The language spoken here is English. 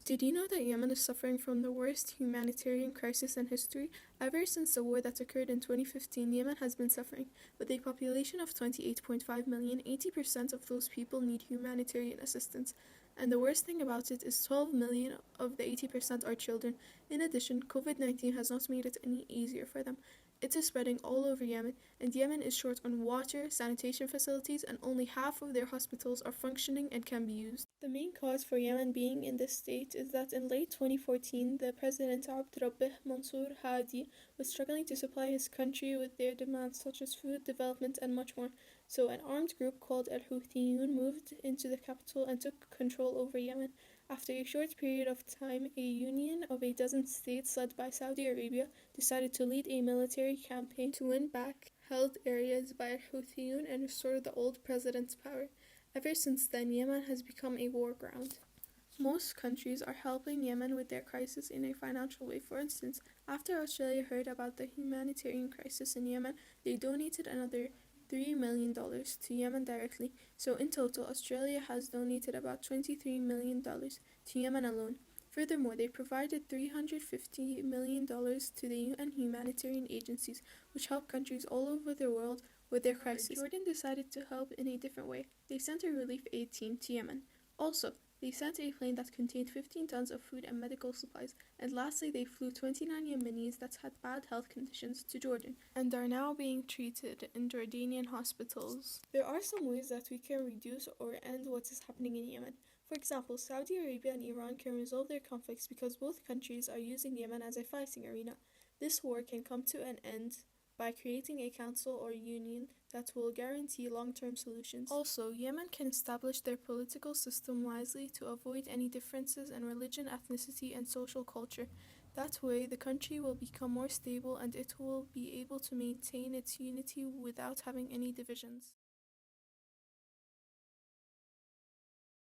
Did you know that Yemen is suffering from the worst humanitarian crisis in history? Ever since the war that occurred in 2015, Yemen has been suffering. With a population of 28.5 million, 80% of those people need humanitarian assistance. And the worst thing about it is 12 million of the 80% are children. In addition, COVID-19 has not made it any easier for them. It is spreading all over Yemen, and Yemen is short on water, sanitation facilities, and only half of their hospitals are functioning and can be used. The main cause for Yemen being in this state is that in late 2014, the President Abd Rabbih Mansour Hadi was struggling to supply his country with their demands such as food, development, and much more. So an armed group called Al-Houthiyun moved into the capital and took control over Yemen. After a short period of time, a union of a dozen states led by Saudi Arabia decided to lead a military campaign to win back held areas by Al-Houthiyun and restore the old president's power. Ever since then, Yemen has become a war ground. Most countries are helping Yemen with their crisis in a financial way. For instance, after Australia heard about the humanitarian crisis in Yemen, they donated another $3 million to Yemen directly. So in total, Australia has donated about $23 million to Yemen alone. Furthermore, they provided $350 million to the UN humanitarian agencies, which help countries all over the world with their crisis. Jordan decided to help in a different way. They sent a relief aid team to Yemen. Also, they sent a plane that contained 15 tons of food and medical supplies. And lastly, they flew 29 Yemenis that had bad health conditions to Jordan and are now being treated in Jordanian hospitals. There are some ways that we can reduce or end what is happening in Yemen. For example, Saudi Arabia and Iran can resolve their conflicts because both countries are using Yemen as a fighting arena. This war can come to an end by creating a council or union that will guarantee long-term solutions. Also, Yemen can establish their political system wisely to avoid any differences in religion, ethnicity, and social culture. That way, the country will become more stable and it will be able to maintain its unity without having any divisions.